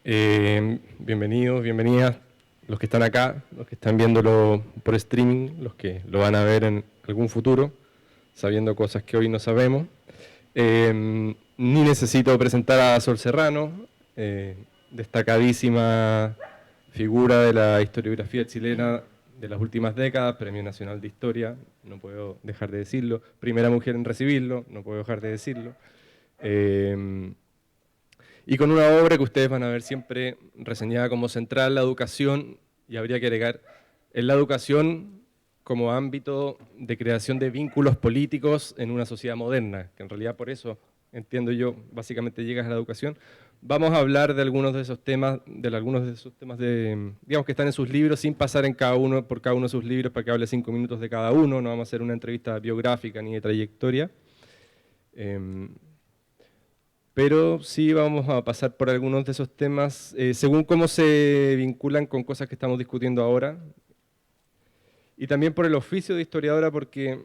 Bienvenidos, bienvenidas los que están acá, los que están viéndolo por streaming, los que lo van a ver en algún futuro, sabiendo cosas que hoy no sabemos. Ni necesito presentar a Sol Serrano, destacadísima figura de la historiografía chilena de las últimas décadas, Premio Nacional de Historia, no puedo dejar de decirlo, primera mujer en recibirlo, no puedo dejar de decirlo. Y con una obra que ustedes van a ver siempre reseñada como central, la educación, y habría que agregar, en la educación como ámbito de creación de vínculos políticos en una sociedad moderna, que en realidad por eso, entiendo yo, básicamente llegas a la educación. Vamos a hablar de algunos de esos temas, digamos que están en sus libros, sin pasar por cada uno de sus libros para que hable 5 minutos de cada uno, no vamos a hacer una entrevista biográfica ni de trayectoria. Pero sí vamos a pasar por algunos de esos temas, según cómo se vinculan con cosas que estamos discutiendo ahora. Y también por el oficio de historiadora, porque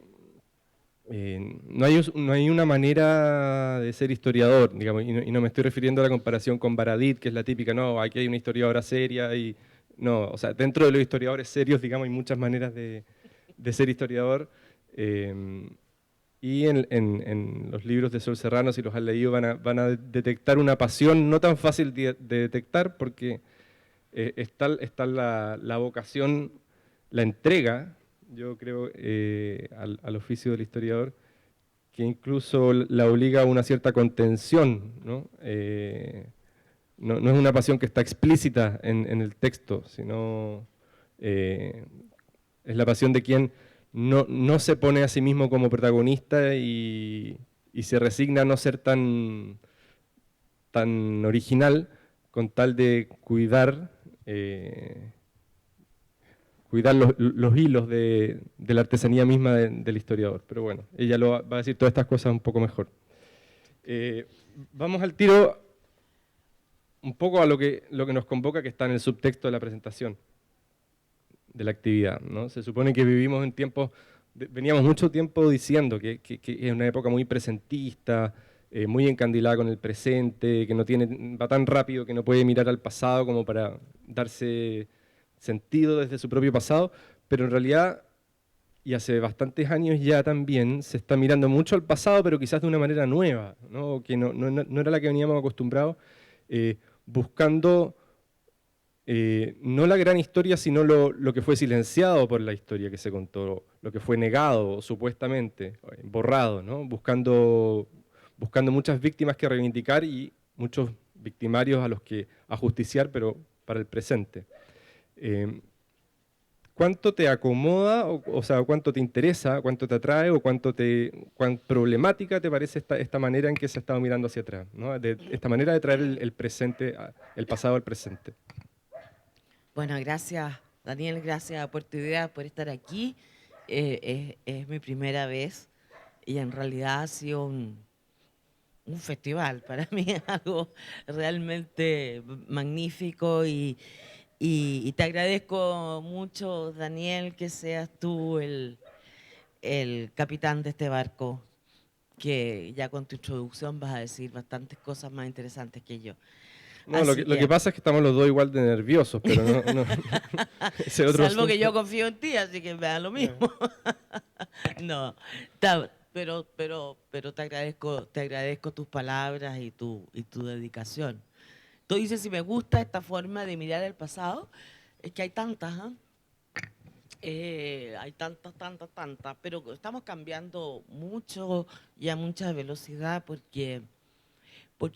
no hay una manera de ser historiador, digamos, y no me estoy refiriendo a la comparación con Baradit, que es la típica, no, aquí hay una historiadora seria, y no, o sea, dentro de los historiadores serios, digamos, hay muchas maneras de ser historiador. Y en los libros de Sol Serrano, si los han leído, van a detectar una pasión no tan fácil de detectar, porque está la vocación, la entrega, yo creo, al oficio del historiador, que incluso la obliga a una cierta contención, ¿no? No es una pasión que está explícita en el texto, sino es la pasión de quien no se pone a sí mismo como protagonista y se resigna a no ser tan original con tal de cuidar los hilos de la artesanía misma del historiador. Pero bueno, ella va a decir todas estas cosas un poco mejor. Vamos al tiro un poco a lo que nos convoca, que está en el subtexto de la presentación de la actividad, ¿no? Se supone que vivimos en tiempos, veníamos mucho tiempo diciendo que es una época muy presentista, muy encandilada con el presente, que va tan rápido que no puede mirar al pasado como para darse sentido desde su propio pasado, pero en realidad, y hace bastantes años ya también, se está mirando mucho al pasado, pero quizás de una manera nueva, ¿no? Que no era la que veníamos acostumbrados, buscando no la gran historia, sino lo que fue silenciado por la historia que se contó, lo que fue negado, supuestamente, borrado, ¿no? Buscando muchas víctimas que reivindicar y muchos victimarios a los que ajusticiar, pero para el presente. ¿Cuánto te acomoda, o sea, cuánto te interesa, cuánto te atrae, o cuán problemática te parece esta manera en que se ha estado mirando hacia atrás, ¿no? Esta manera de traer el presente, el pasado al presente? Bueno, gracias Daniel, gracias a Puerto Idea por estar aquí. Es mi primera vez y en realidad ha sido un festival. Para mí es algo realmente magnífico y te agradezco mucho, Daniel, que seas tú el capitán de este barco, que ya con tu introducción vas a decir bastantes cosas más interesantes que yo. No, Así lo que que, pasa es que estamos los dos igual de nerviosos, pero ese es otro salvo que yo asunto. confío en ti, así que me da lo mismo. No, pero te agradezco tus palabras y tu dedicación. Tú dices, si me gusta esta forma de mirar el pasado, es que hay tantas, ¿ah? Hay tantas, pero estamos cambiando mucho y a mucha velocidad porque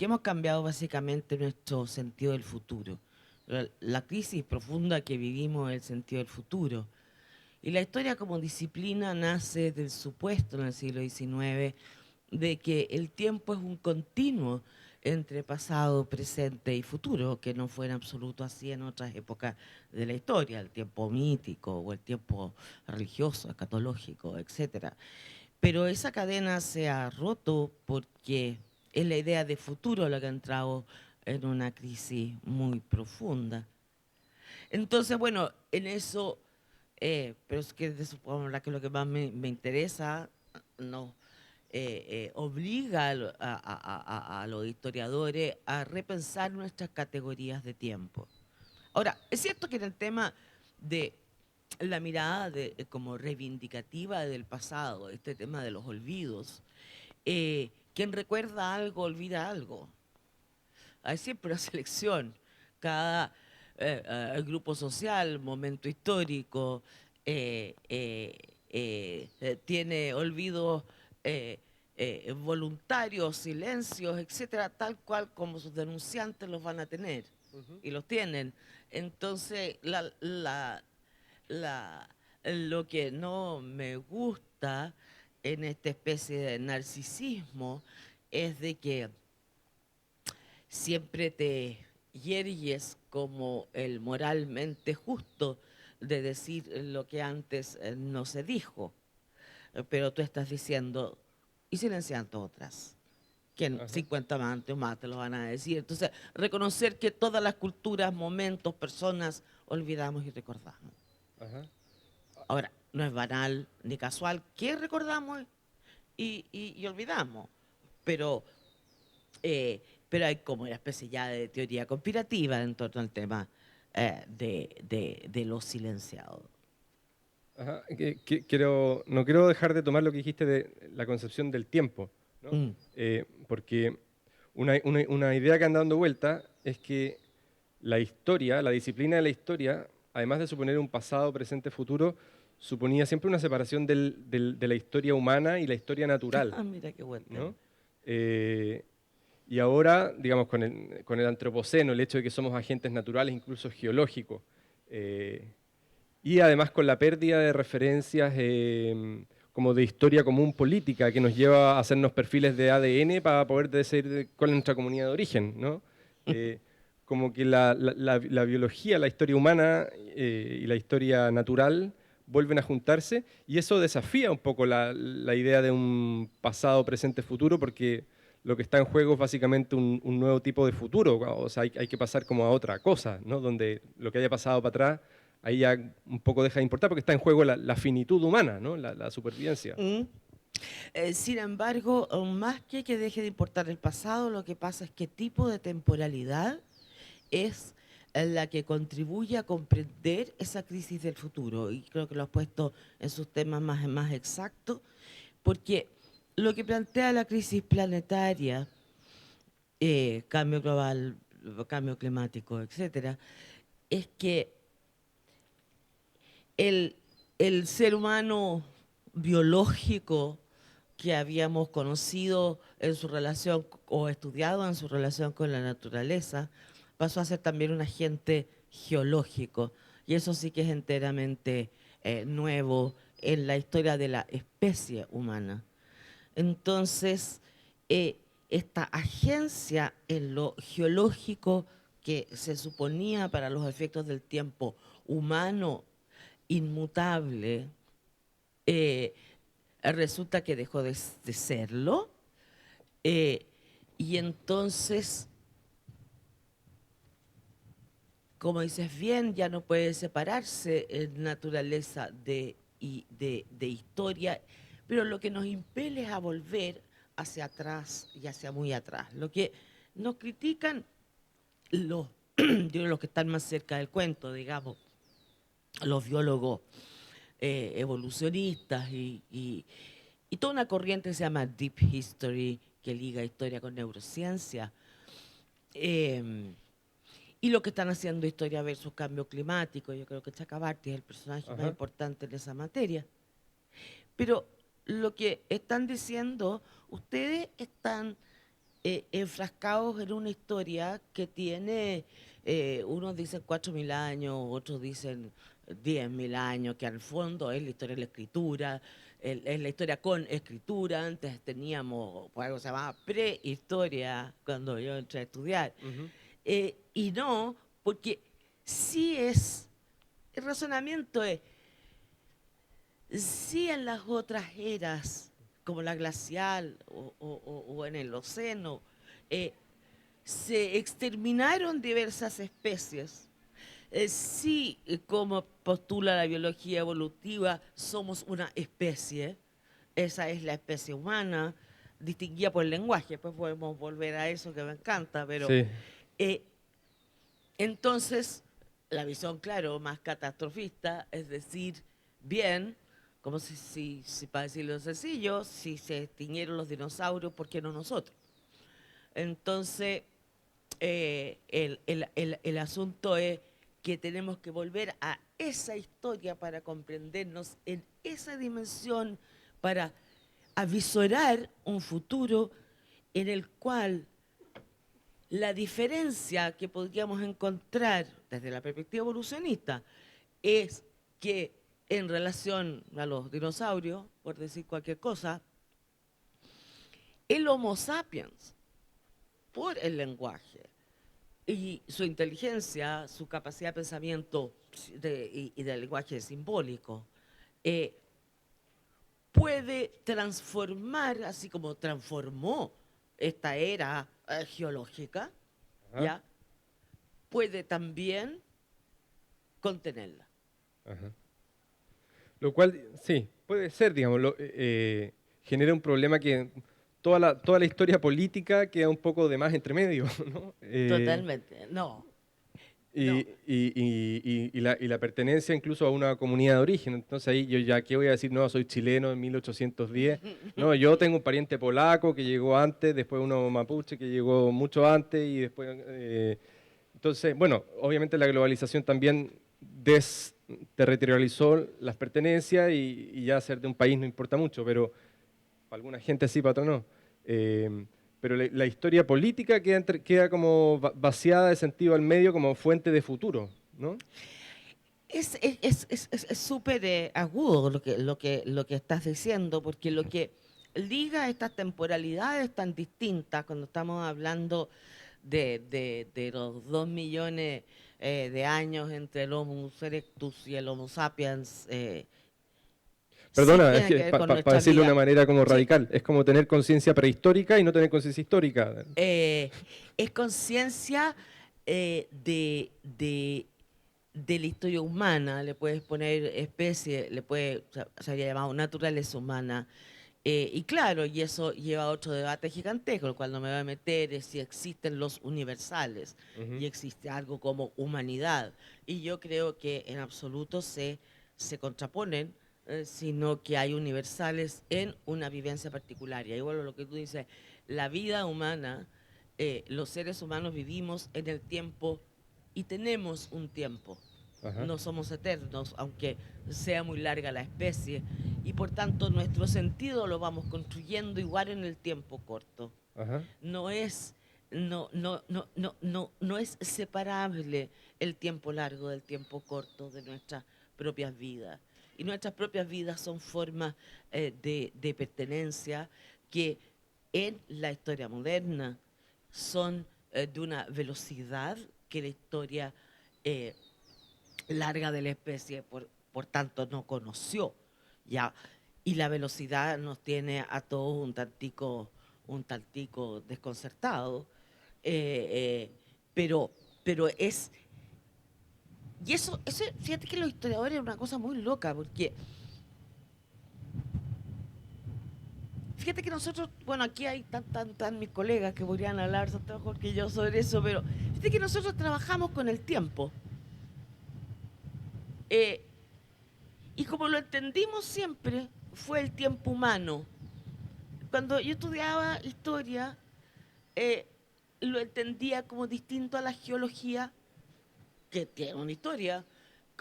hemos cambiado básicamente nuestro sentido del futuro. La crisis profunda que vivimos es el sentido del futuro. Y la historia como disciplina nace del supuesto en el siglo XIX de que el tiempo es un continuo entre pasado, presente y futuro, que no fue en absoluto así en otras épocas de la historia, el tiempo mítico o el tiempo religioso, escatológico, etc. Pero esa cadena se ha roto porque es la idea de futuro la que ha entrado en una crisis muy profunda. Entonces, bueno, en eso, pero es que de eso podemos hablar, que es lo que más me interesa, no. obliga a los historiadores a repensar nuestras categorías de tiempo. Ahora, es cierto que en el tema de la mirada como reivindicativa del pasado, este tema de los olvidos, quien recuerda algo, olvida algo. Hay siempre una selección. Cada grupo social, momento histórico, tiene olvidos voluntarios, silencios, etcétera, tal cual como sus denunciantes los van a tener. Y los tienen. Entonces, lo que no me gusta en esta especie de narcisismo es de que siempre te yergues como el moralmente justo de decir lo que antes no se dijo, pero tú estás diciendo y silenciando otras, que en Ajá. 50 más antes o más te lo van a decir. Entonces, reconocer que todas las culturas, momentos, personas, olvidamos y recordamos. Ajá. Ahora, no es banal ni casual que recordamos y olvidamos, pero, pero hay como una especie ya de teoría conspirativa en torno al tema de lo silenciado. Ajá, no quiero dejar de tomar lo que dijiste de la concepción del tiempo, ¿no? Mm. Porque una idea que anda dando vuelta es que la historia, la disciplina de la historia, además de suponer un pasado, presente, futuro, suponía siempre una separación de la historia humana y la historia natural, Mira qué buen tema. ¿no? Eh, y ahora, digamos, con el antropoceno, el hecho de que somos agentes naturales, incluso geológicos, y además con la pérdida de referencias como de historia común política que nos lleva a hacernos perfiles de ADN para poder decidir cuál es nuestra comunidad de origen, ¿no? Como que la biología, la historia humana y la historia natural vuelven a juntarse y eso desafía un poco la idea de un pasado, presente, futuro porque lo que está en juego es básicamente un nuevo tipo de futuro, o sea, hay que pasar como a otra cosa, ¿no? Donde lo que haya pasado para atrás ahí ya un poco deja de importar porque está en juego la finitud humana, ¿no? La supervivencia. Mm. Sin embargo, más que deje de importar el pasado, lo que pasa es qué tipo de temporalidad es la que contribuye a comprender esa crisis del futuro. Y creo que lo has puesto en sus temas más exactos, porque lo que plantea la crisis planetaria, cambio global, cambio climático, etcétera, es que el, el ser humano biológico que habíamos conocido en su relación o estudiado en su relación con la naturaleza, pasó a ser también un agente geológico. Y eso sí que es enteramente nuevo en la historia de la especie humana. Entonces, esta agencia en lo geológico que se suponía para los efectos del tiempo humano inmutable, eh, resulta que dejó de serlo. Y entonces, como dices bien, ya no puede separarse naturaleza de historia, pero lo que nos impele es a volver hacia atrás y hacia muy atrás. Lo que nos critican los, los que están más cerca del cuento, digamos, los biólogos evolucionistas y toda una corriente que se llama Deep History, que liga historia con neurociencia. Y lo que están haciendo historia versus cambio climático. Yo creo que Chakrabarty es el personaje más Ajá. importante en esa materia. Pero lo que están diciendo, ustedes están enfrascados en una historia que tiene, unos dicen 4.000 años, otros dicen 10.000 años, que al fondo es la historia de la escritura, es la historia con escritura. Antes teníamos pues, algo que se llamaba prehistoria cuando yo entré a estudiar. Ujú. Y no, porque sí es, el razonamiento es, sí en las otras eras, como la glacial o en el océano, eh, se exterminaron diversas especies. Sí, como postula la biología evolutiva, somos una especie. esa es la especie humana, distinguida por el lenguaje. Después podemos volver a eso que me encanta, pero Sí. eh, entonces la visión, claro, más catastrofista, es decir, bien, como si para decirlo sencillo, si se extinguieron los dinosaurios, ¿por qué no nosotros? Entonces, el asunto es que tenemos que volver a esa historia para comprendernos en esa dimensión, para avisorar un futuro en el cual la diferencia que podríamos encontrar desde la perspectiva evolucionista es que en relación a los dinosaurios, por decir cualquier cosa, el Homo sapiens, por el lenguaje y su inteligencia, su capacidad de pensamiento y del lenguaje simbólico, eh, puede transformar, así como transformó esta era geológica, Ajá, ¿ya? Puede también contenerla. ajá. Lo cual, sí, puede ser, digamos, genera un problema que toda la historia política queda un poco de más entre medio, ¿no? Totalmente. No, Y, no. y la pertenencia incluso a una comunidad de origen. Entonces ahí yo ya, ¿qué voy a decir? No, soy chileno en 1810. No, yo tengo un pariente polaco que llegó antes, después uno mapuche que llegó mucho antes y después... entonces, bueno, obviamente la globalización también desterritorializó las pertenencias y ya ser de un país no importa mucho, pero para alguna gente sí, para otros no. Pero la historia política queda como vaciada de sentido al medio como fuente de futuro, ¿no? Es súper agudo lo que estás diciendo, porque lo que liga estas temporalidades tan distintas, cuando estamos hablando de los 2 millones de años entre el Homo erectus y el Homo sapiens, sí Perdona, es tiene que que ver con para nuestra decirlo de una vida. manera como Sí, radical, es como tener conciencia prehistórica y no tener conciencia histórica. eh, es conciencia de la historia humana, le puedes poner especie, se habría llamado naturaleza humana. Y claro, y eso lleva a otro debate gigantesco, el cual no me voy a meter, es si existen los universales Ujú, y existe algo como humanidad. Y yo creo que en absoluto se contraponen, sino que hay universales en una vivencia particular. Y ahí vuelvo a lo que tú dices, la vida humana, los seres humanos vivimos en el tiempo y tenemos un tiempo. ajá, No somos eternos, aunque sea muy larga la especie, y por tanto nuestro sentido lo vamos construyendo igual en el tiempo corto. ajá, No es, no es separable el tiempo largo del tiempo corto de nuestras propias vidas. Y nuestras propias vidas son formas de pertenencia que en la historia moderna son de una velocidad que la historia eh, larga de la especie, por tanto, no conoció. ¿Ya? Y la velocidad nos tiene a todos un tantico desconcertados. eh, eh, pero es... Y eso, fíjate que los historiadores es una cosa muy loca, porque fíjate que nosotros, bueno, aquí hay tan mis colegas que podrían hablar mejor que yo sobre eso, pero fíjate que nosotros trabajamos con el tiempo. Eh, y como lo entendimos siempre, fue el tiempo humano. Cuando yo estudiaba historia, eh, lo entendía como distinto a la geología, que tiene una historia,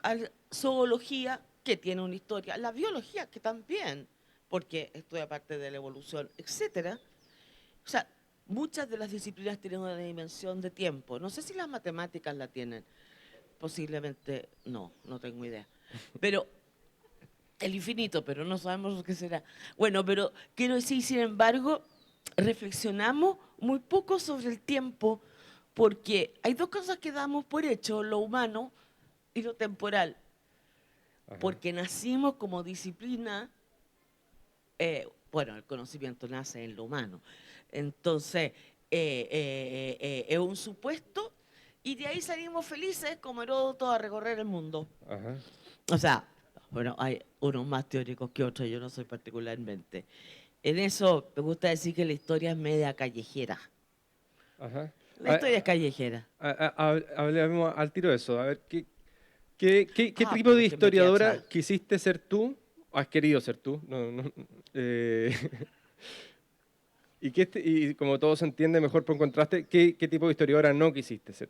a la zoología, que tiene una historia, a la biología, que también, porque estudia parte de la evolución, etcétera. O sea, muchas de las disciplinas tienen una dimensión de tiempo. No sé si las matemáticas la tienen, posiblemente no tengo idea. Pero el infinito, pero no sabemos lo que será. Bueno, pero quiero decir, sin embargo, reflexionamos muy poco sobre el tiempo, porque hay dos cosas que damos por hecho, lo humano y lo temporal, ajá. porque nacimos como disciplina, bueno, el conocimiento nace en lo humano, entonces es un supuesto y de ahí salimos felices como Heródoto a recorrer el mundo. Ajá. O sea, Bueno, hay unos más teóricos que otros, yo no soy particularmente. En eso me gusta decir que la historia es media callejera. Ajá. La historia es callejera. Hablemos al tiro de eso. A ver, ¿qué Ah, tipo pero de es que me quedé atrás. historiadora quisiste ser tú? ¿O has querido ser tú? No, no, eh, y como todo se entiende mejor por contraste, ¿qué tipo de historiadora no quisiste ser?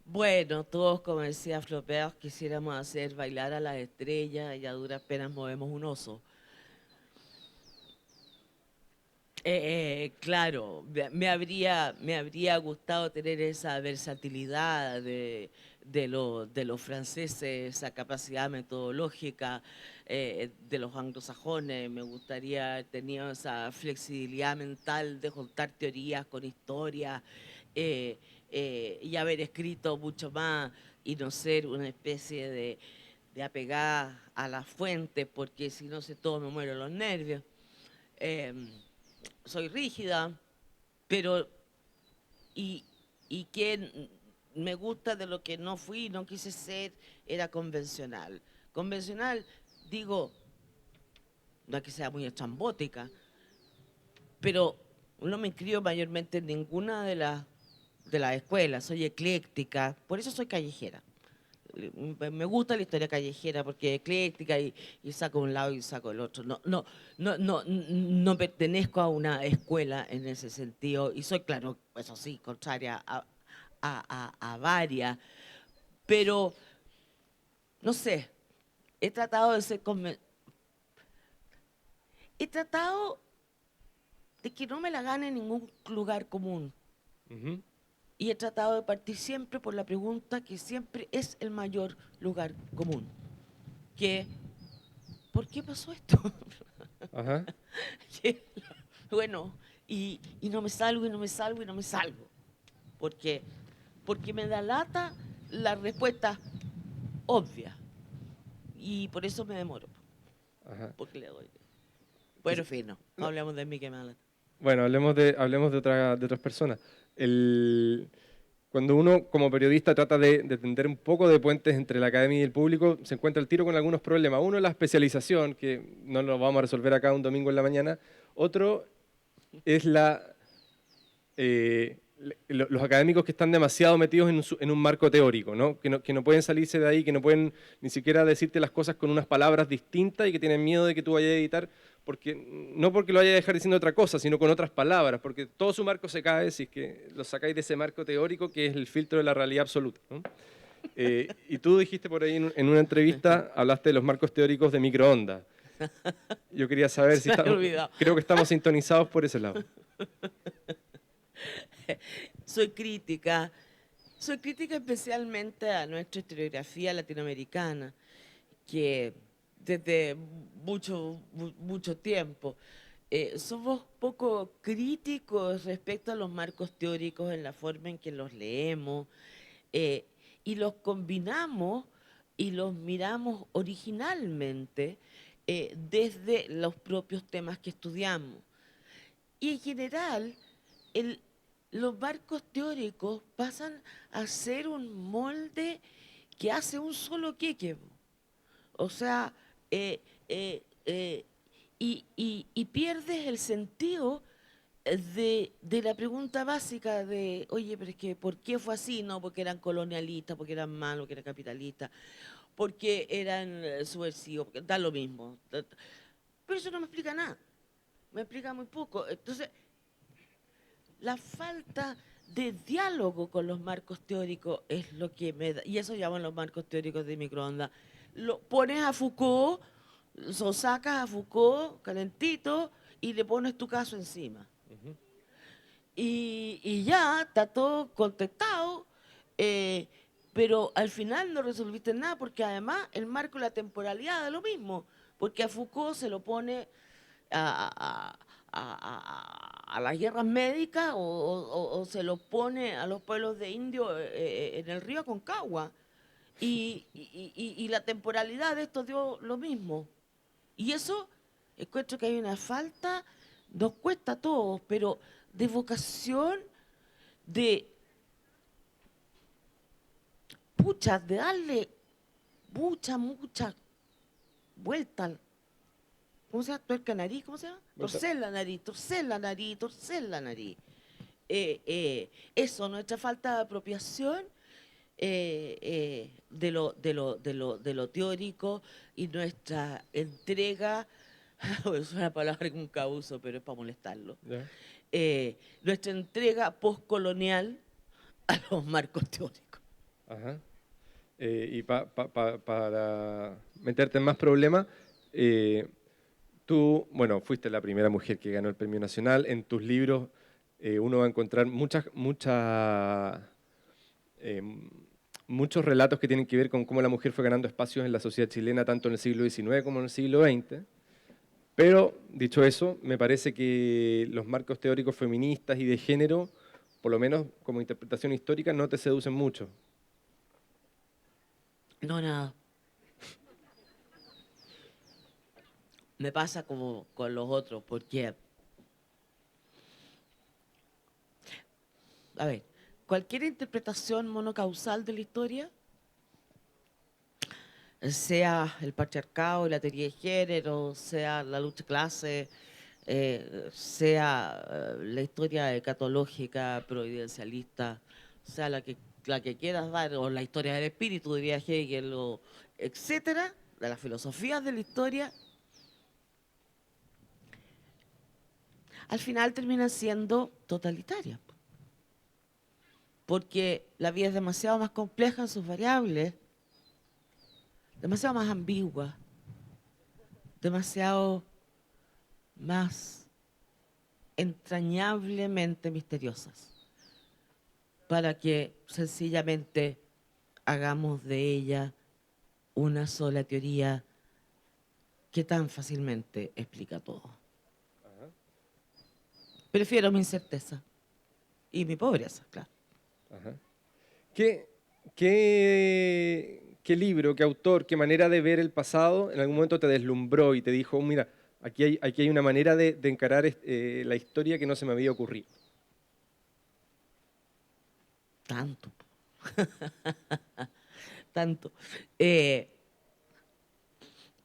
Bueno, todos, como decía Flaubert, quisiéramos hacer bailar a las estrellas y a duras penas movemos un oso. Claro, me habría gustado tener esa versatilidad de los franceses, esa capacidad metodológica de los anglosajones. Me gustaría haber tenido esa flexibilidad mental de juntar teorías con historias eh, y haber escrito mucho más y no ser una especie de apegada a las fuentes, porque si no sé todo me muero los nervios. Em, Soy rígida, pero y, y que me gusta de lo que no fui, no quise ser, era convencional. Convencional, digo, no es que sea muy estrambótica, pero no me inscribo mayormente en ninguna de las escuelas, soy ecléctica, por eso soy callejera. Me gusta la historia callejera porque es ecléctica y saco un lado y saco el otro. No pertenezco a una escuela en ese sentido y soy, claro, eso sí, contraria a varias, pero no sé, he tratado de ser he tratado de que no me la gane en ningún lugar común Ujú. y he tratado de partir siempre por la pregunta que siempre es el mayor lugar común, que ¿por qué pasó esto? Ajá. Bueno, y no me salgo, y no me salgo, y no me salgo. Porque, porque me da lata la respuesta obvia. Y por eso me demoro. Ajá. Porque le doy. Quiz- Bueno, fino. No no, hablamos de mí que me da lata. Bueno, hablemos de otras personas. Cuando uno como periodista trata de tender un poco de puentes entre la academia y el público, se encuentra el tiro con algunos problemas. Uno es la especialización, que no lo vamos a resolver acá un domingo en la mañana. Otro es los académicos que están demasiado metidos en un marco teórico, ¿no? Que no pueden salirse de ahí, que no pueden ni siquiera decirte las cosas con unas palabras distintas y que tienen miedo de que tú vayas a editar, no porque lo vayas a dejar diciendo otra cosa, sino con otras palabras, porque todo su marco se cae si es que lo sacáis de ese marco teórico que es el filtro de la realidad absoluta, ¿no? Y tú dijiste por ahí en una entrevista, hablaste de los marcos teóricos de microondas. Yo quería saber si Se me había estamos, olvidado. creo que estamos sintonizados por ese lado. Soy crítica. Soy crítica especialmente a nuestra historiografía latinoamericana, que desde mucho tiempo somos poco críticos respecto a los marcos teóricos en la forma en que los leemos eh, y los combinamos y los miramos originalmente desde los propios temas que estudiamos. Y en general, el- los marcos teóricos pasan a ser un molde que hace un solo queque. O sea, eh, eh, eh, y pierdes el sentido de la pregunta básica de, oye, pero es que, ¿por qué fue así? No, porque eran colonialistas, porque eran malos, porque eran capitalistas, porque eran subversivos, porque da lo mismo. Pero eso no me explica nada, me explica muy poco. Entonces, la falta de diálogo con los marcos teóricos es lo que me da, y eso llaman los marcos teóricos de microondas. Lo pones a Foucault, o sacas a Foucault calentito y le pones tu caso encima. Ujú. Y ya está todo contestado, eh, pero al final no resolviste nada porque además el marco de la temporalidad da lo mismo, porque a Foucault se lo pone a las guerras médicas o se lo pone a los pueblos de indios en el río Aconcagua. Y la temporalidad de esto dio lo mismo. Y eso, encuentro que hay una falta, nos cuesta a todos, pero de vocación, de, pucha, de darle mucha vuelta. ¿Cómo se llama? Tuerca nariz, ¿cómo se llama? Torcer la nariz, torcer la nariz, torcer la nariz. Eso, nuestra falta de apropiación de lo teórico y nuestra entrega, es una palabra con un uso, pero es para molestarlo, nuestra entrega postcolonial a los marcos teóricos. Ajá. Y para meterte en más problemas, tú, bueno, fuiste la primera mujer que ganó el Premio Nacional. En tus libros uno va a encontrar muchos relatos que tienen que ver con cómo la mujer fue ganando espacios en la sociedad chilena, tanto en el siglo XIX como en el siglo XX. Pero, dicho eso, me parece que los marcos teóricos feministas y de género, por lo menos como interpretación histórica, no te seducen mucho. No, nada. Me pasa como con los otros, porque, a ver, cualquier interpretación monocausal de la historia, sea el patriarcado y la teoría de género, sea la lucha de clase, sea la historia escatológica, providencialista, sea la que quieras dar, o la historia del espíritu, diría Hegel, o etcétera, de las filosofías de la historia, al final terminan siendo totalitarias. Porque la vida es demasiado más compleja en sus variables, demasiado más ambigua, demasiado más entrañablemente misteriosas, para que sencillamente hagamos de ella una sola teoría que tan fácilmente explica todo. Ajá. Prefiero mi incerteza y mi pobreza, claro. Ajá. ¿Qué libro, qué autor, qué manera de ver el pasado en algún momento te deslumbró y te dijo, mira, aquí hay una manera de encarar la historia que no se me había ocurrido? Tanto. Tanto.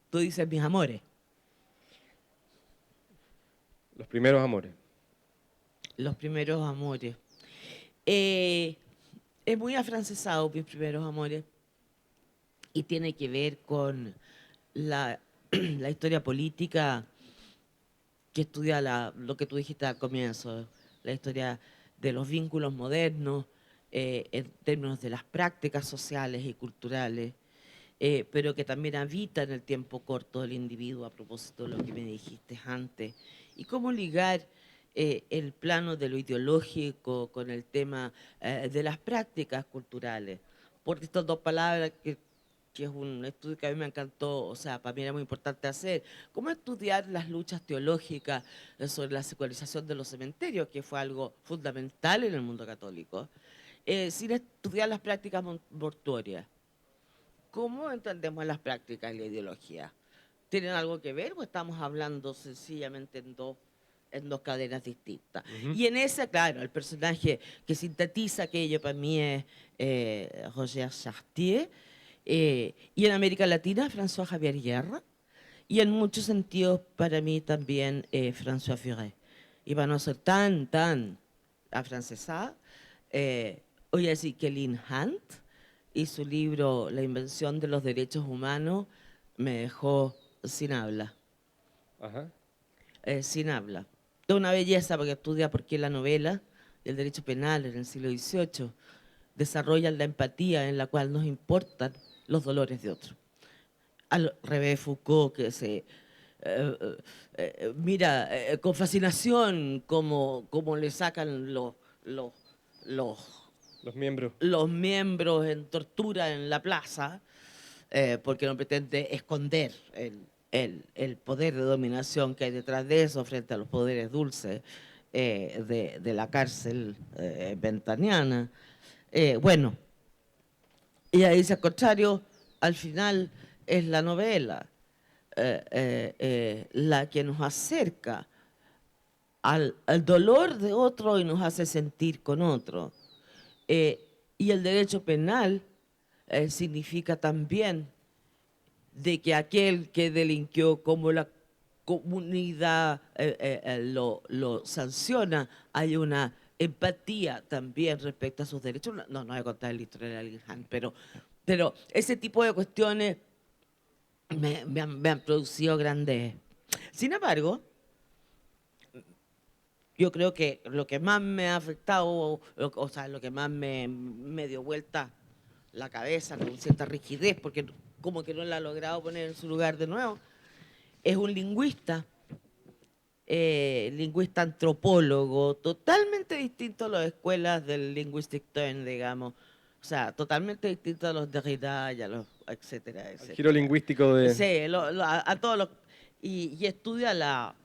Tú dices mis amores. Los primeros amores. Los primeros amores. Es muy afrancesado mis primeros amores y tiene que ver con la, la historia política que estudia lo que tú dijiste al comienzo, la historia de los vínculos modernos en términos de las prácticas sociales y culturales, pero que también habita en el tiempo corto del individuo, a propósito de lo que me dijiste antes, y cómo ligar el plano de lo ideológico con el tema de las prácticas culturales. Por estas dos palabras que es un estudio que a mí me encantó, o sea, para mí era muy importante hacer, cómo estudiar las luchas teológicas sobre la secularización de los cementerios, que fue algo fundamental en el mundo católico, sin estudiar las prácticas mortuorias. ¿Cómo entendemos las prácticas y la ideología? ¿Tienen algo que ver o estamos hablando sencillamente en dos cadenas distintas? Ujú. Y en ese, claro, el personaje que sintetiza aquello para mí es Roger Chartier, y en América Latina, François Javier Guerra, y en muchos sentidos para mí también François Furet. Y para no ser tan afrancesada, voy a decir que Lynn Hunt y su libro La invención de los derechos humanos me dejó sin habla. Ajá. Sin habla. De una belleza porque estudia por qué la novela del derecho penal en el siglo XVIII desarrolla la empatía en la cual nos importan los dolores de otros. Al revés Foucault, que se mira con fascinación cómo le sacan los, Los miembros. los miembros en tortura en la plaza, porque no pretende esconder el poder de dominación que hay detrás de eso frente a los poderes dulces de la cárcel ventaniana. Bueno, ella dice al contrario, al final es la novela la que nos acerca al dolor de otro y nos hace sentir con otro. Y el derecho penal significa también de que aquel que delinquió, como la comunidad lo sanciona, hay una empatía también respecto a sus derechos. No voy a contar la historia de Alien, pero ese tipo de cuestiones me han producido grandes. Sin embargo, yo creo que lo que más me ha afectado, o sea, lo que más me dio vuelta la cabeza con cierta rigidez, porque como que no la ha logrado poner en su lugar de nuevo, es un lingüista antropólogo, totalmente distinto a las escuelas del linguistic turn, digamos. O sea, totalmente distinto a los Derrida y a los etcétera, El giro etcétera. lingüístico de... Sí, a todos los... Y estudia la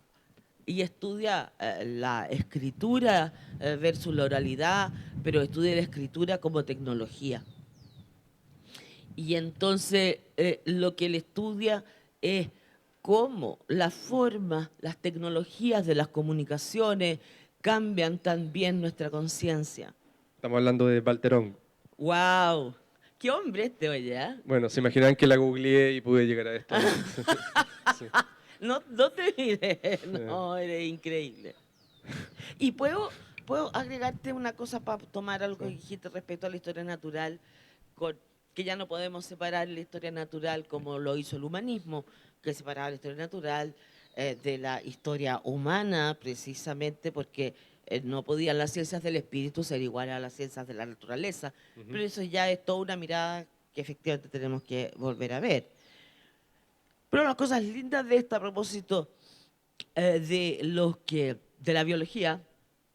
escritura versus la oralidad, pero estudia la escritura como tecnología. Y entonces lo que él estudia es cómo la forma, las tecnologías de las comunicaciones cambian también nuestra conciencia. Estamos hablando de Valterón. ¡Wow! ¡Qué hombre este, oye! ¿Eh? Bueno, se imaginan que la googleé y pude llegar a esto. Sí. No te mires, no, eres increíble. Y puedo agregarte una cosa para tomar algo que dijiste respecto a la historia natural, que ya no podemos separar la historia natural como lo hizo el humanismo, que separaba la historia natural de la historia humana, precisamente porque no podían las ciencias del espíritu ser iguales a las ciencias de la naturaleza. Pero eso ya es toda una mirada que efectivamente tenemos que volver a ver. Pero las cosas lindas de esta a propósito de la biología,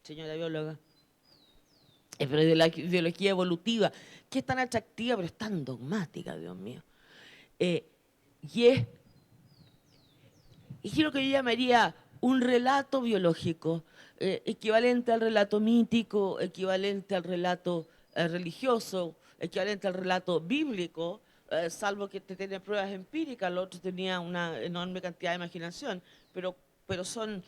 señora bióloga, pero de la biología evolutiva, que es tan atractiva pero es tan dogmática, Dios mío. Y es lo que yo llamaría un relato biológico, equivalente al relato mítico, equivalente al relato religioso, equivalente al relato bíblico, salvo que te tiene pruebas empíricas, el otro tenía una enorme cantidad de imaginación, pero son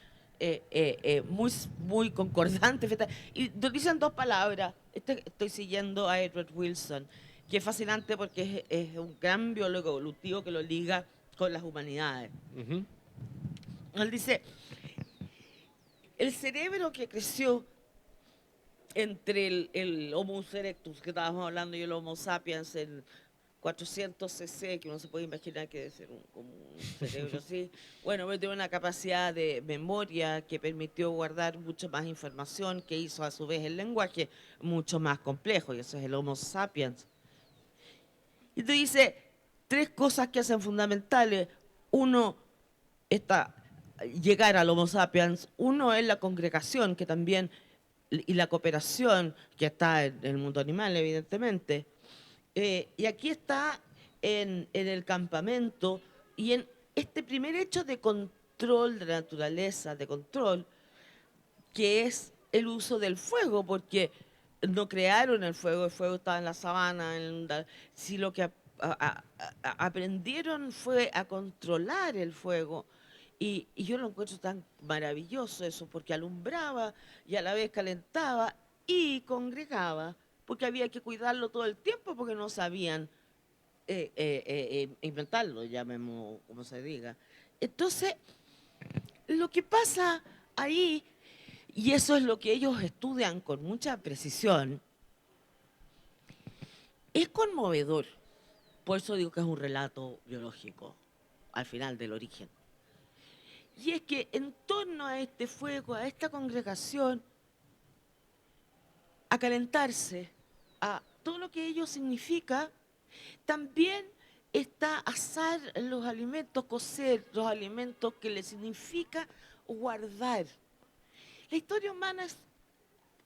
muy concordantes. Y dicen dos palabras, estoy siguiendo a Edward Wilson, que es fascinante porque es un gran biólogo evolutivo que lo liga con las humanidades. Uh-huh. Él dice, el cerebro que creció entre el Homo erectus, que estábamos hablando, y el Homo sapiens en 400 cc, que uno se puede imaginar que debe ser como un cerebro así, bueno, pero tiene una capacidad de memoria que permitió guardar mucho más información, que hizo a su vez el lenguaje mucho más complejo, y eso es el Homo sapiens. Y te dice tres cosas que hacen fundamentales. Uno, llegar al Homo sapiens. Uno es la congregación, que también, y la cooperación, que está en el mundo animal, evidentemente. Y aquí está en el campamento y en este primer hecho de control de la naturaleza, de control, que es el uso del fuego, porque no crearon el fuego estaba en la sabana, si lo que aprendieron fue a controlar el fuego. Y yo lo encuentro tan maravilloso eso, porque alumbraba y a la vez calentaba y congregaba, porque había que cuidarlo todo el tiempo porque no sabían inventarlo, llamemos como se diga. Entonces, lo que pasa ahí, y eso es lo que ellos estudian con mucha precisión, es conmovedor. Por eso digo que es un relato biológico, al final del origen. Y es que en torno a este fuego, a esta congregación, a calentarse, a todo lo que ello significa, también está asar los alimentos, cocer los alimentos, que le significa guardar. La historia humana es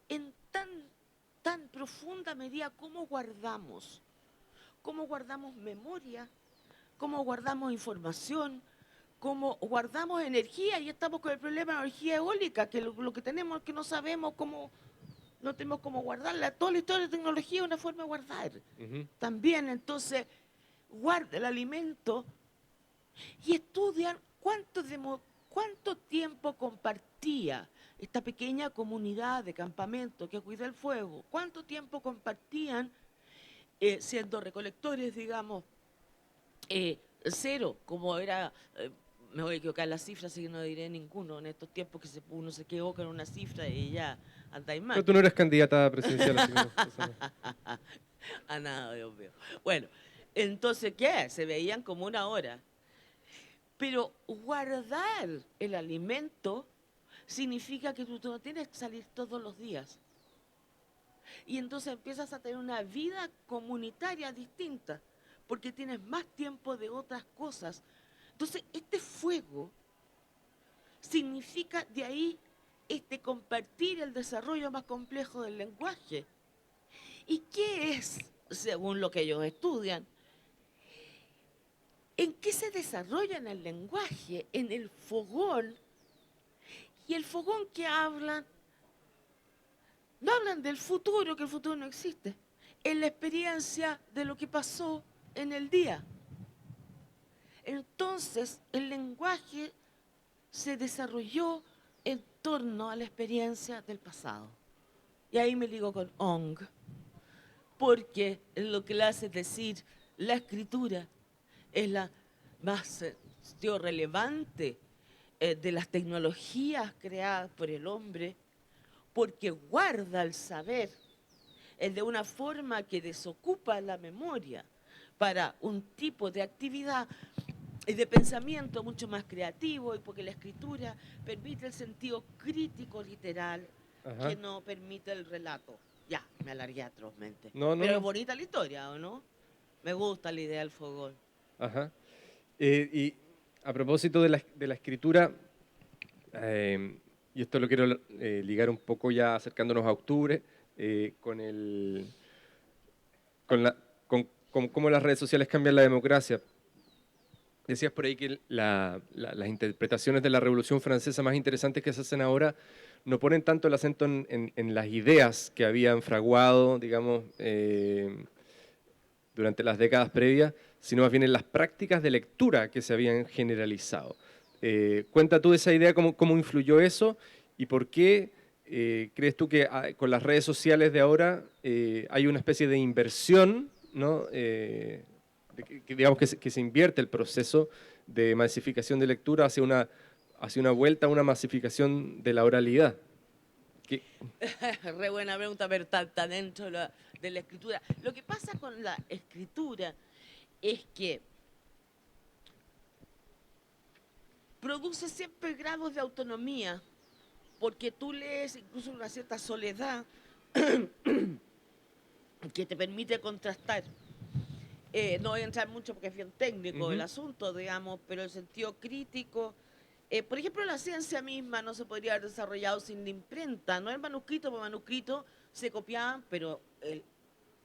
en tan profunda medida cómo guardamos memoria, cómo guardamos información, cómo guardamos energía, y estamos con el problema de la energía eólica, que lo que tenemos es que no sabemos cómo, no tenemos cómo guardarla. Toda la historia de tecnología es una forma de guardar. También, entonces, guarda el alimento y estudian cuánto tiempo compartía esta pequeña comunidad de campamento que cuida el fuego, cuánto tiempo compartían siendo recolectores, digamos, cero, como era, me voy a equivocar en la cifra, así que no diré ninguno, en estos tiempos que uno se equivoca en una cifra y ya andáis Pero mal. tú no eres candidata presidencial, así que no. A nada, Dios mío. Bueno, entonces, ¿qué? Se veían como una hora. Pero guardar el alimento significa que tú no tienes que salir todos los días. Y entonces empiezas a tener una vida comunitaria distinta, porque tienes más tiempo de otras cosas. Entonces, este fuego significa de ahí compartir el desarrollo más complejo del lenguaje. ¿Y qué es, según lo que ellos estudian? ¿En qué se desarrolla en el lenguaje? En el fogón. Y el fogón que hablan, no hablan del futuro, que el futuro no existe. En la experiencia de lo que pasó en el día. Entonces, el lenguaje se desarrolló en torno a la experiencia del pasado. Y ahí me ligo con Ong, porque lo que le hace decir la escritura es la más relevante de las tecnologías creadas por el hombre, porque guarda el saber de una forma que desocupa la memoria para un tipo de actividad y de pensamiento mucho más creativo, y porque la escritura permite el sentido crítico literal. Ajá. Que no permite el relato. Ya, me alargué atrozmente. No, no, pero no. Es bonita la historia, ¿o no? Me gusta la idea del fogón. Ajá. Y a propósito de la escritura, y esto lo quiero ligar un poco ya acercándonos a octubre, con cómo las redes sociales cambian la democracia. Decías por ahí que las interpretaciones de la Revolución Francesa más interesantes que se hacen ahora no ponen tanto el acento en las ideas que habían fraguado, digamos, durante las décadas previas, sino más bien en las prácticas de lectura que se habían generalizado. Cuenta tú esa idea, cómo influyó eso y por qué crees tú que con las redes sociales de ahora hay una especie de inversión, ¿no? Digamos que se invierte el proceso de masificación de lectura hacia una vuelta a una masificación de la oralidad. Re buena pregunta, pero está dentro de la escritura. Lo que pasa con la escritura es que produce siempre grados de autonomía, porque tú lees incluso una cierta soledad que te permite contrastar. No voy a entrar mucho porque es bien técnico el asunto, digamos, pero el sentido crítico. Por ejemplo, la ciencia misma no se podría haber desarrollado sin la imprenta, no el manuscrito, por manuscrito se copiaban, pero él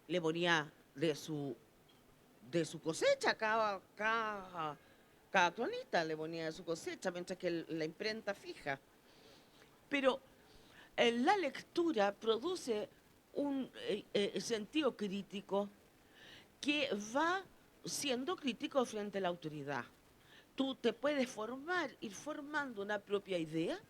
le ponía de su cosecha, cada cronista le ponía de su cosecha, mientras que la imprenta fija. Pero la lectura produce un sentido crítico que va siendo crítico frente a la autoridad. Tú te puedes ir formando una propia idea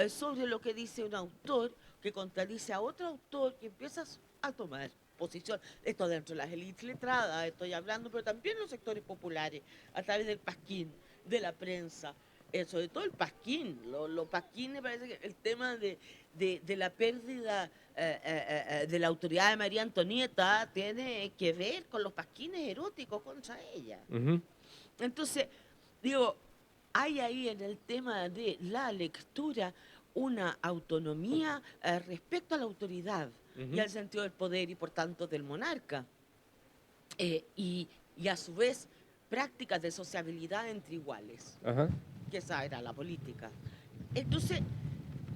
sobre lo que dice un autor que contradice a otro autor, que empiezas a tomar posición. Esto dentro de las élites letradas, estoy hablando, pero también los sectores populares, a través del pasquín, de la prensa, sobre todo el pasquín. Los pasquines, parece que el tema de la pérdida de la autoridad de María Antonieta tiene que ver con los pasquines eróticos contra ella. Entonces, digo, hay ahí en el tema de la lectura una autonomía respecto a la autoridad y al sentido del poder y por tanto del monarca. Y a su vez prácticas de sociabilidad entre iguales. Ajá. Que esa era la política. Entonces,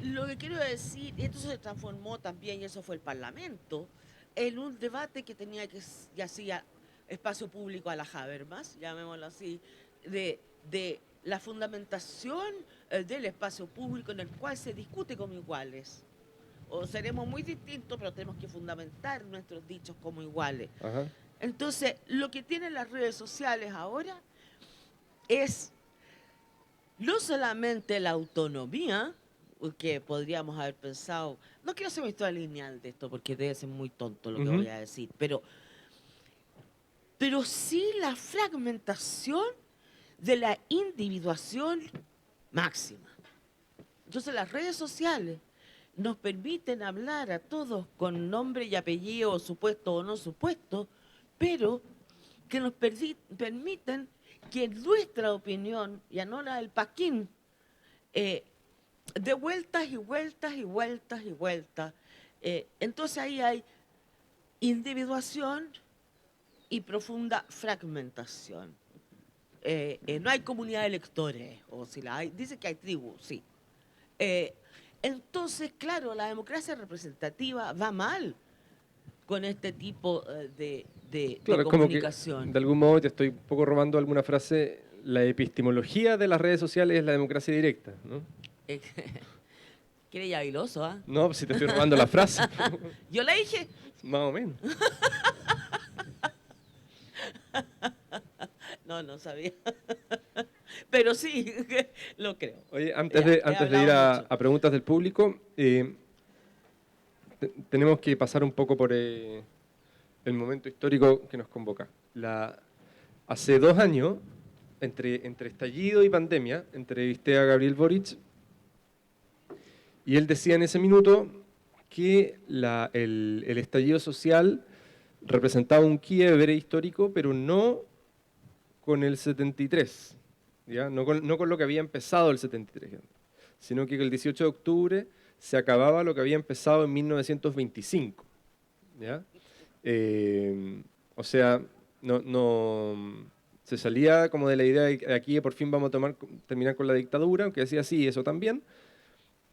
lo que quiero decir, esto se transformó también, y eso fue el Parlamento, en un debate que tenía que hacía espacio público a la Habermas, llamémoslo así, de la fundamentación del espacio público en el cual se discute como iguales. O seremos muy distintos, pero tenemos que fundamentar nuestros dichos como iguales. Ajá. Entonces, lo que tienen las redes sociales ahora es no solamente la autonomía, que podríamos haber pensado, no quiero hacer una historia lineal de esto porque debe ser muy tonto lo que voy a decir, pero pero sí la fragmentación de la individuación máxima. Entonces las redes sociales nos permiten hablar a todos con nombre y apellido, supuesto o no supuesto, pero que nos permiten que nuestra opinión, ya no la del Paquín, de vueltas y vueltas y vueltas y vueltas. Entonces ahí hay individuación y profunda fragmentación. No hay comunidad de lectores, o si la hay, dice que hay tribus, sí. Entonces, claro, la democracia representativa va mal con este tipo de Claro, es como que comunicación. de algún modo te estoy un poco robando alguna frase. La epistemología de las redes sociales es la democracia directa, ¿no? Que eres habiloso, ¿ah? No, pues si te estoy robando la frase. Yo le dije. Más o menos. No sabía. Pero sí, lo creo. Oye, antes de ir a preguntas del público, tenemos que pasar un poco por el momento histórico que nos convoca. Hace 2 años, entre estallido y pandemia, entrevisté a Gabriel Boric y él decía en ese minuto que el estallido social representaba un quiebre histórico, pero no con el 73, ¿ya? No con lo que había empezado el 73, sino que el 18 de octubre se acababa lo que había empezado en 1925. ¿Ya? O sea, se salía como de la idea de que aquí por fin vamos a terminar con la dictadura, aunque decía sí, eso también,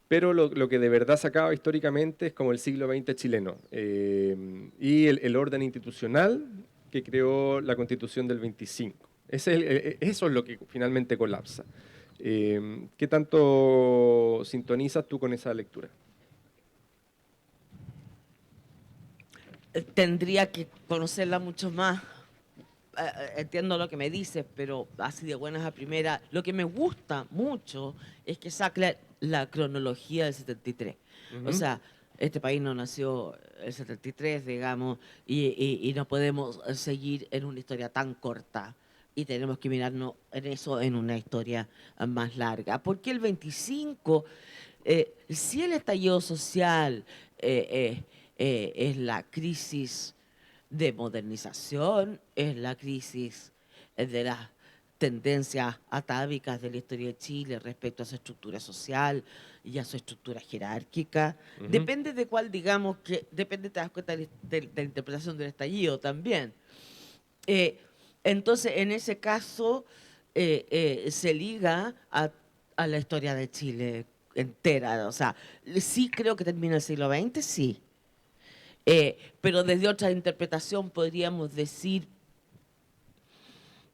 pero lo que de verdad se acaba históricamente es como el siglo XX chileno y el orden institucional que creó la Constitución del 25. Eso es lo que finalmente colapsa. ¿Qué tanto sintonizas tú con esa lectura? Tendría que conocerla mucho más. Entiendo lo que me dices, pero así de buenas a primeras, lo que me gusta mucho es que saque la cronología del 73. O sea, este país no nació el 73, digamos, y no podemos seguir en una historia tan corta. Y tenemos que mirarnos en eso en una historia más larga. Porque el 25, si el estallido social es la crisis de modernización, es la crisis de las tendencias atávicas de la historia de Chile respecto a su estructura social y a su estructura jerárquica. Depende de cuál, digamos, depende, te das cuenta, de la interpretación del estallido también. Entonces, en ese caso, se liga a la historia de Chile entera. O sea, sí creo que termina el siglo XX, sí. Pero desde otra interpretación podríamos decir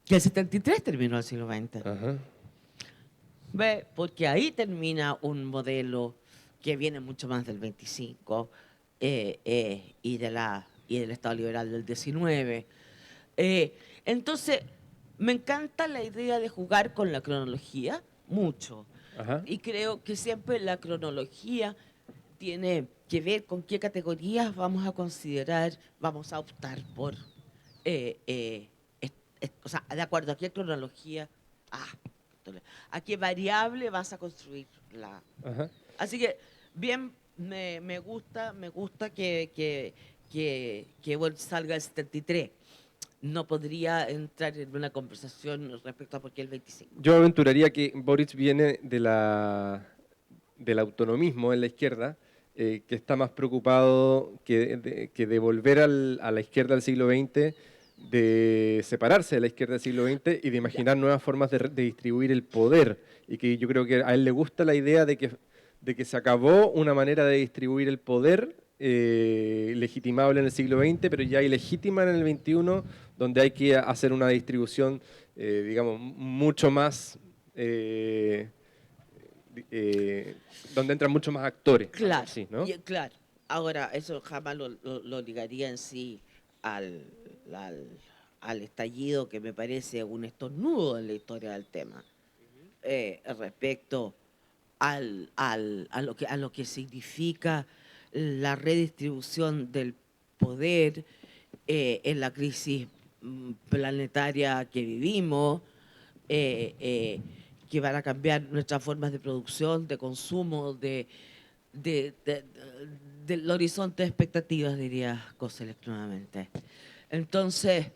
que el 73 terminó el siglo XX. Ajá. ¿Ve? Porque ahí termina un modelo que viene mucho más del 25 y del Estado liberal del 19. Entonces, me encanta la idea de jugar con la cronología, mucho. Ajá. Y creo que siempre la cronología tiene que ver con qué categorías vamos a considerar, vamos a optar por, o sea, de acuerdo a qué cronología, a qué variable vas a construir la. Ajá. Así que, bien, me gusta que salga el 73. No podría entrar en una conversación respecto a por qué el 25. Yo aventuraría que Boric viene del autonomismo en la izquierda, que está más preocupado que de volver a la izquierda del siglo XX, de separarse de la izquierda del siglo XX y de imaginar nuevas formas de distribuir el poder. Y que yo creo que a él le gusta la idea de que se acabó una manera de distribuir el poder legitimable en el siglo XX, pero ya ilegítima en el XXI, donde hay que hacer una distribución, digamos, mucho más, donde entran muchos más actores. Claro, sí, ¿no? claro. Ahora, eso jamás lo ligaría en sí al estallido, que me parece un estornudo en la historia del tema, respecto a lo que significa la redistribución del poder en la crisis planetaria que vivimos, que van a cambiar nuestras formas de producción, de consumo, de- de- del horizonte de expectativas, diría José electrónicamente. Entonces,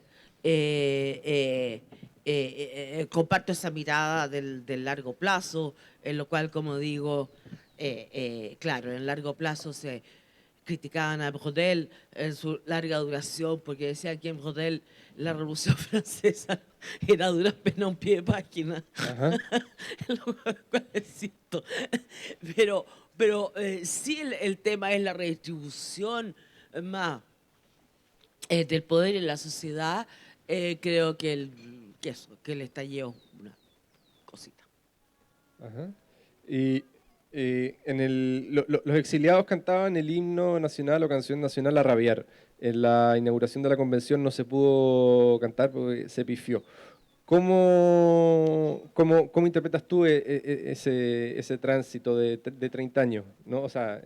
comparto esa mirada del largo plazo, en lo cual, como digo, claro, en el largo plazo se criticaban a Brodel en su larga duración, porque decían que en Brodel la Revolución Francesa era dura pena un pie de página. Ajá. Lo cual es cierto. Pero sí el tema es la redistribución más del poder en la sociedad. Creo que que el estallido es una cosita. Ajá. Y los exiliados cantaban el himno nacional o canción nacional a rabiar. En la inauguración de la convención no se pudo cantar porque se pifió. ¿Cómo interpretas tú ese tránsito de 30 años? ¿No? O sea,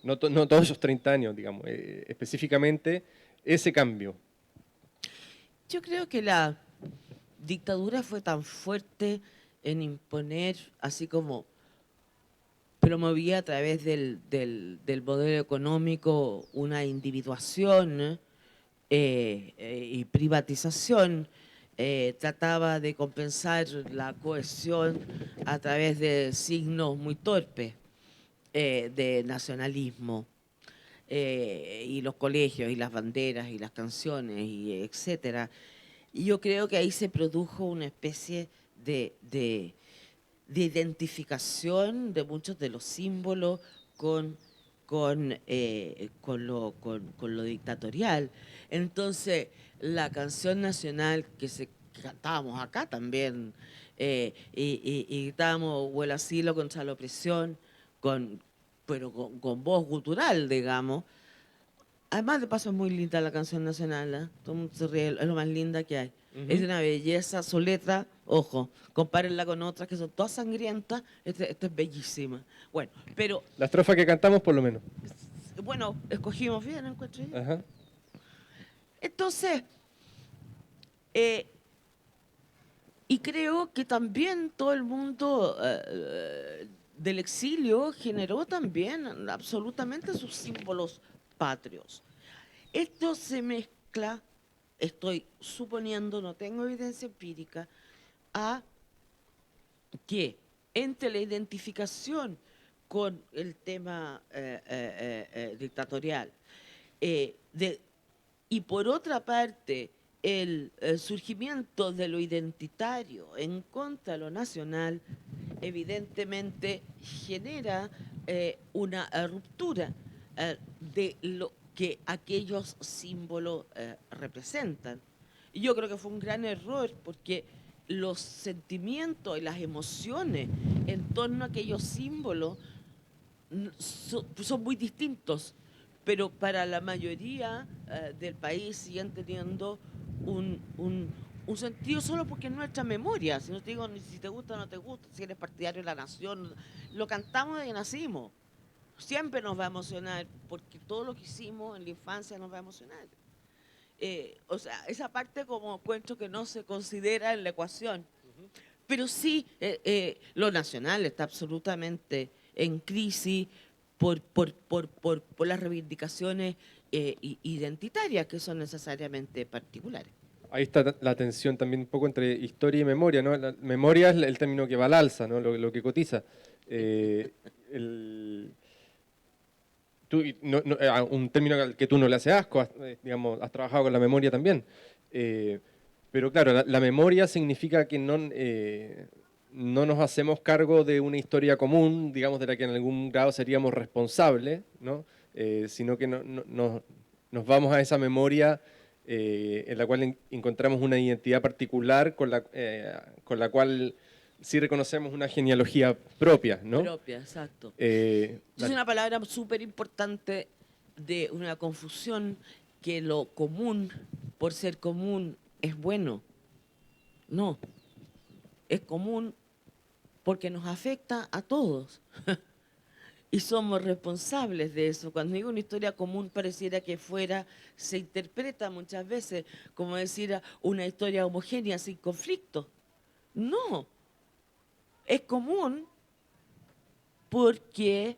no todos esos 30 años, digamos, específicamente ese cambio. Yo creo que la dictadura fue tan fuerte en imponer, así como promovía a través del modelo económico una individuación y privatización, trataba de compensar la cohesión a través de signos muy torpes de nacionalismo. Y los colegios y las banderas y las canciones y etcétera. Y yo creo que ahí se produjo una especie de identificación de muchos de los símbolos con, con lo dictatorial. Entonces, la canción nacional que cantábamos acá también, y gritábamos Huela asilo contra la opresión, con, pero con voz gutural, digamos. Además, de paso, es muy linda la canción nacional, ¿eh? Todo el mundo se ríe, es lo más linda que hay. Es de Ujú. una belleza, su letra, ojo, compárenla con otras que son todas sangrientas, esta es bellísima. Bueno, pero, La estrofa que cantamos, por lo menos. bueno, escogimos bien, encuentro yo. Ajá. Entonces, eh, y creo que también todo el mundo del exilio generó también absolutamente sus símbolos patrios. Esto se mezcla, estoy suponiendo, no tengo evidencia empírica, a que entre la identificación con el tema dictatorial y por otra parte el surgimiento de lo identitario en contra de lo nacional, evidentemente genera una ruptura de lo que aquellos símbolos representan. Y yo creo que fue un gran error porque los sentimientos y las emociones en torno a aquellos símbolos son muy distintos, pero para la mayoría del país siguen teniendo un sentido solo porque es nuestra memoria. Si no te digo ni si te gusta o no te gusta, si eres partidario de la nación, lo cantamos desde que nacimos. Siempre nos va a emocionar porque todo lo que hicimos en la infancia nos va a emocionar. O sea, esa parte como encuentro que no se considera en la ecuación. Pero sí, lo nacional está absolutamente en crisis por las reivindicaciones identitarias que son necesariamente particulares. Ahí está la tensión también un poco entre historia y memoria, ¿no? La memoria es el término que va al alza, ¿no? Lo que cotiza. Eh, el- un término al que tú no le haces asco, digamos, has trabajado con la memoria también. Eh, pero claro, la memoria significa que no nos hacemos cargo de una historia común, digamos, de la que en algún grado seríamos responsables, ¿no? Sino que nos vamos a esa memoria en la cual encontramos una identidad particular con la cual sí reconocemos una genealogía propia, ¿no? Propia, exacto. Es Dale. una palabra súper importante de una confusión que lo común, por ser común, es bueno. No, es común porque nos afecta a todos. y somos responsables de eso. Cuando digo una historia común, pareciera que fuera, se interpreta muchas veces como decir una historia homogénea sin conflicto. No, es común porque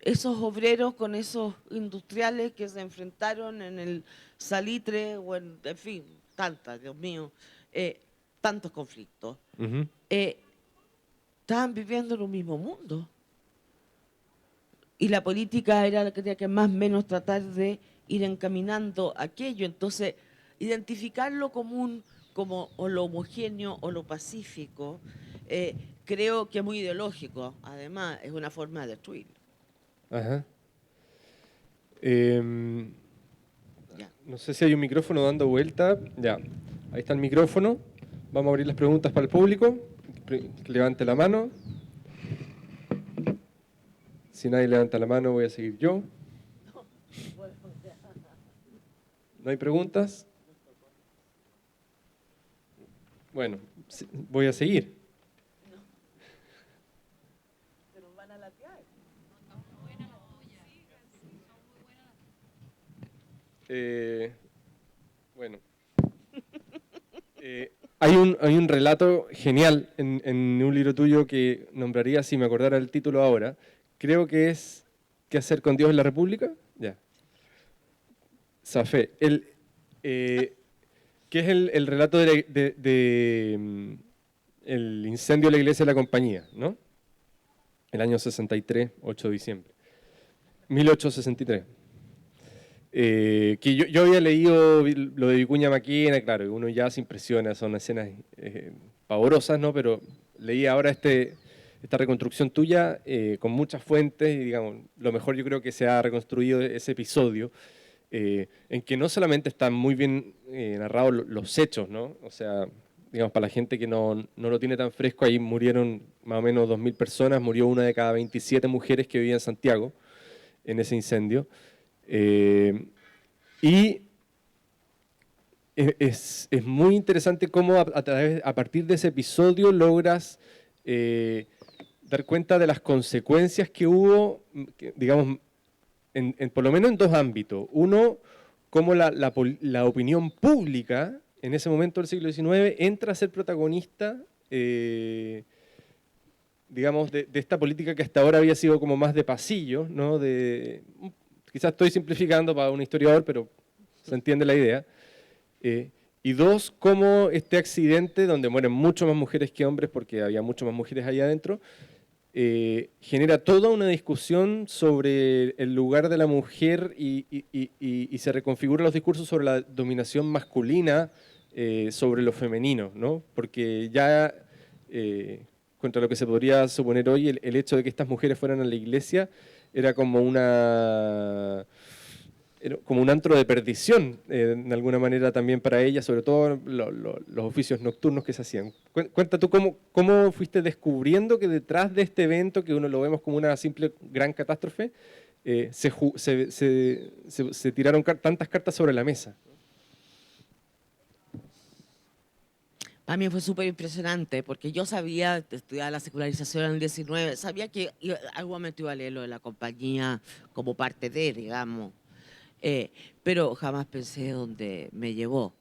esos obreros con esos industriales que se enfrentaron en el salitre, o en fin, tantas, Dios mío, tantos conflictos, estaban viviendo en un mismo mundo. Y la política era la que tenía que más o menos tratar de ir encaminando aquello. Entonces, identificar lo común como o lo homogéneo o lo pacífico, creo que es muy ideológico. Además, es una forma de destruirlo. Ajá. Ya. No sé si hay un micrófono dando vuelta. Ya, ahí está el micrófono. Vamos a abrir las preguntas para el público. Que levante la mano. Si nadie levanta la mano, voy a seguir yo. ¿No hay preguntas? Bueno, voy a seguir. Bueno, hay un relato genial en un libro tuyo que nombraría, si me acordara el título ahora, creo que es ¿Qué hacer con Dios en la República? Ya. Safé. Que es el relato el incendio de la iglesia de la Compañía, ¿no? El año 63, 8 de diciembre. 1863. Que yo había leído lo de Vicuña Maquena, claro, uno ya se impresiona, son escenas pavorosas, ¿no? Pero leí ahora esta reconstrucción tuya con muchas fuentes y, digamos, lo mejor yo creo que se ha reconstruido ese episodio, en que no solamente están muy bien narrados los hechos, ¿no? O sea, digamos, para la gente que no lo tiene tan fresco, ahí murieron más o menos 2.000 personas, murió una de cada 27 mujeres que vivían en Santiago en ese incendio. Y es muy interesante cómo a partir de ese episodio logras dar cuenta de las consecuencias que hubo, digamos, por lo menos en dos ámbitos. Uno, cómo la opinión pública en ese momento del siglo XIX entra a ser protagonista, digamos, de esta política que hasta ahora había sido como más de pasillo, ¿no? Quizás estoy simplificando para un historiador, pero se entiende la idea. Y dos, cómo este accidente, donde mueren mucho más mujeres que hombres, porque había mucho más mujeres allá adentro, genera toda una discusión sobre el lugar de la mujer y se reconfiguran los discursos sobre la dominación masculina sobre lo femenino, ¿no? Porque ya, contra lo que se podría suponer hoy, el hecho de que estas mujeres fueran a la iglesia era como un antro de perdición, de alguna manera también para ellas, sobre todo los oficios nocturnos que se hacían. Cuenta tú cómo fuiste descubriendo que detrás de este evento, que uno lo vemos como una simple gran catástrofe, se tiraron tantas cartas sobre la mesa. Para mí fue súper impresionante, porque yo sabía, estudiaba la secularización en el 19, sabía que algún momento iba a leer lo de la Compañía como parte de, digamos, pero jamás pensé dónde me llevó.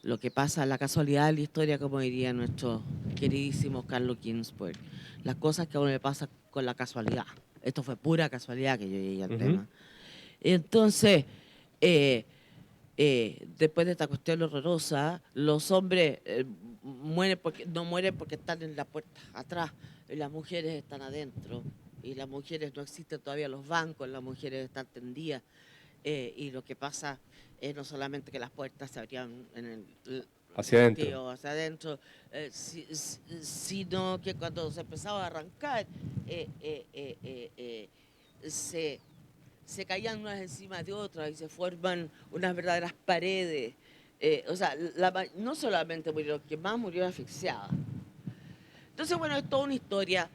Lo que pasa, la casualidad de la historia, como diría nuestro queridísimo Carlos Ginsburg, las cosas que a uno le pasa con la casualidad. Esto fue pura casualidad que yo llegué al tema. Entonces, después de esta cuestión horrorosa, los hombres no mueren porque están en la puerta atrás, y las mujeres están adentro, y las mujeres no existen todavía los bancos, las mujeres están tendidas, y lo que pasa es no solamente que las puertas se abrían hacia adentro, sino que cuando se empezaba a arrancar, se caían unas encima de otras y se forman unas verdaderas paredes. O sea, no solamente murieron, que más murieron asfixiadas. Entonces, bueno, es toda una historia.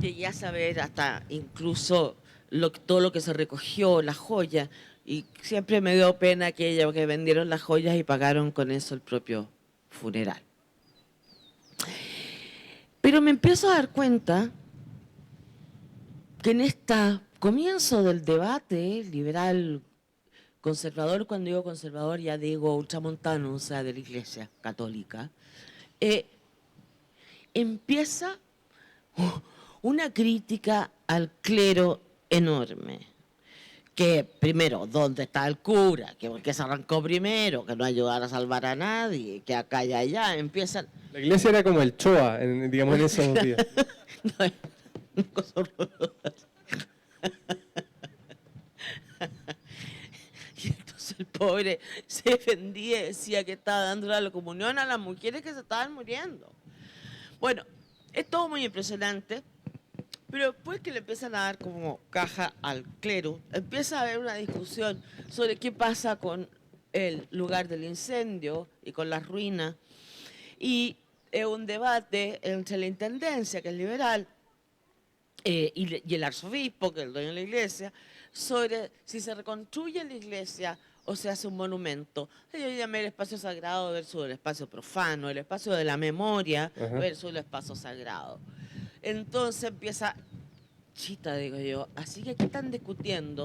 Llegué a saber hasta incluso todo lo que se recogió, las joyas, y siempre me dio pena que vendieron las joyas y pagaron con eso el propio funeral. Pero me empiezo a dar cuenta que en este comienzo del debate liberal conservador, cuando digo conservador ya digo ultramontano, o sea, de la Iglesia Católica, empieza una crítica al clero enorme. Que primero, ¿dónde está el cura? Que por qué se arrancó primero, que no ayudara a salvar a nadie, que acá y allá empiezan... La iglesia era como el Choa, digamos, en esos días. No, una cosa horrorosa. Y entonces el pobre se defendía y decía que estaba dando la comunión a las mujeres que se estaban muriendo. Bueno, es todo muy impresionante. Pero después que le empiezan a dar como caja al clero, empieza a haber una discusión sobre qué pasa con el lugar del incendio y con las ruinas. Y un debate entre la intendencia, que es liberal, y el arzobispo, que es el dueño de la iglesia, sobre si se reconstruye la iglesia o se hace un monumento. Yo llamé el espacio sagrado versus el espacio profano, el espacio de la memoria versus el espacio sagrado. Entonces empieza, chita, digo yo, así que aquí están discutiendo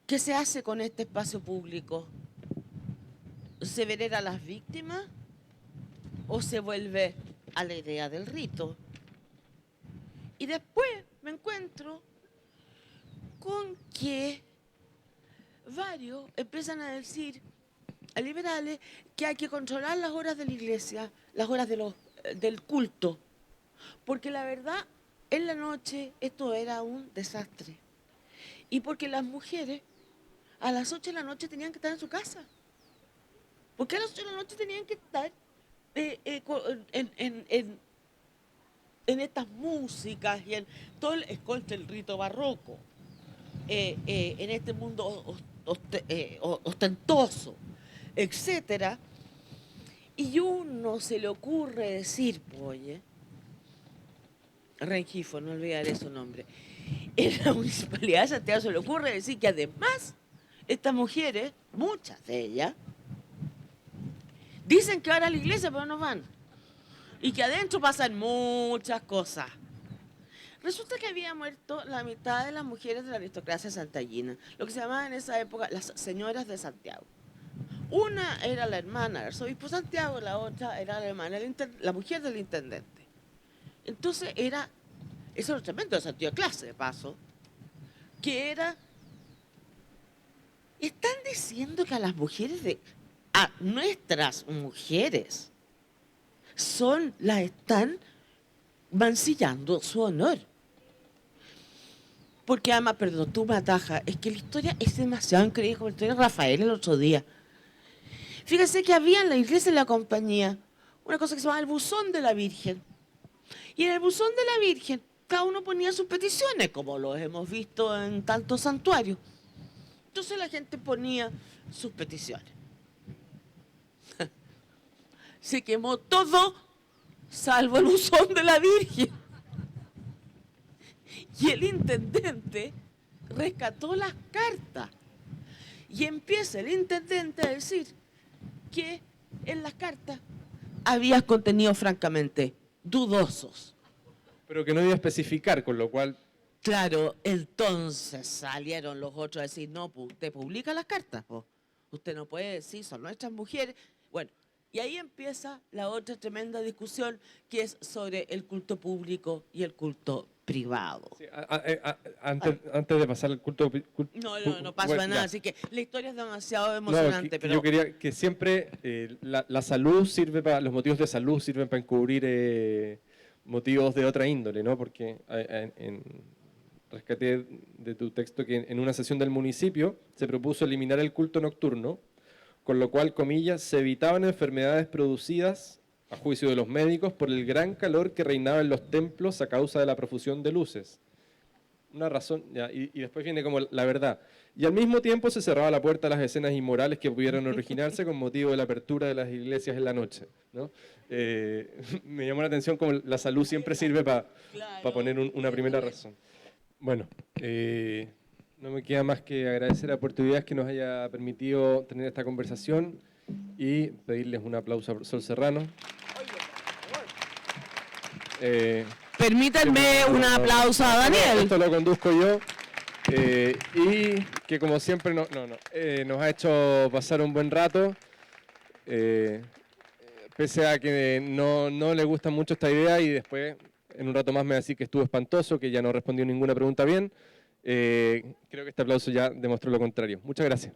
qué se hace con este espacio público. ¿Se venera a las víctimas o se vuelve a la idea del rito? Y después me encuentro con que varios empiezan a decir a liberales que hay que controlar las horas de la iglesia, las horas del culto, porque la verdad, en la noche esto era un desastre. Y porque las mujeres a las 8 de la noche tenían que estar en su casa. Porque a las 8 de la noche tenían que estar en estas músicas y en todo el escolte, el rito barroco, en este mundo ostentoso, etcétera. Y uno se le ocurre decir, oye, Rengifo, no olvidaré su nombre, en la Municipalidad de Santiago se le ocurre decir que además estas mujeres, muchas de ellas, dicen que van a la iglesia pero no van. Y que adentro pasan muchas cosas. Resulta que había muerto la mitad de las mujeres de la aristocracia santallina, lo que se llamaba en esa época las señoras de Santiago. Una era la hermana del arzobispo Santiago, la otra era la hermana, la mujer del intendente. Entonces eso era tremendo desafío de clase, de paso, que era, están diciendo que a las mujeres a nuestras mujeres, las están mancillando su honor. Porque además, perdón, tú me atajas, es que la historia es demasiado increíble, como la historia de Rafael el otro día. Fíjense que había en la iglesia de la compañía una cosa que se llamaba el buzón de la Virgen. Y en el buzón de la Virgen, cada uno ponía sus peticiones, como los hemos visto en tantos santuarios. Entonces la gente ponía sus peticiones. Se quemó todo, salvo el buzón de la Virgen. Y el intendente rescató las cartas. Y empieza el intendente a decir que en las cartas había contenidos francamente dudosos. Pero que no iba a especificar, con lo cual... Claro, entonces salieron los otros a decir, no, pues usted publica las cartas, pues. Usted no puede decir, son nuestras mujeres. Bueno, y ahí empieza la otra tremenda discusión que es sobre el culto público y el culto privado. Sí, antes de pasar al culto... No pasa bueno, nada, así que la historia es demasiado emocionante. Pero yo quería que siempre la salud sirve para... Los motivos de salud sirven para encubrir motivos de otra índole, ¿no? Porque rescaté de tu texto que en una sesión del municipio se propuso eliminar el culto nocturno, con lo cual, comillas, se evitaban enfermedades producidas, a juicio de los médicos, por el gran calor que reinaba en los templos a causa de la profusión de luces. Una razón, ya, y después viene como la verdad. Y al mismo tiempo se cerraba la puerta a las escenas inmorales que pudieran originarse con motivo de la apertura de las iglesias en la noche, ¿no? Me llamó la atención como la salud siempre sirve para poner una primera razón. Bueno, no me queda más que agradecer a Puerto Ideas que nos haya permitido tener esta conversación y pedirles un aplauso a Sol Serrano. Permítanme un aplauso a Daniel. Esto lo conduzco yo. Y que como siempre nos ha hecho pasar un buen rato. Pese a que no le gusta mucho esta idea y después en un rato más me va a decir que estuvo espantoso, que ya no respondió ninguna pregunta bien. Creo que este aplauso ya demostró lo contrario. Muchas gracias.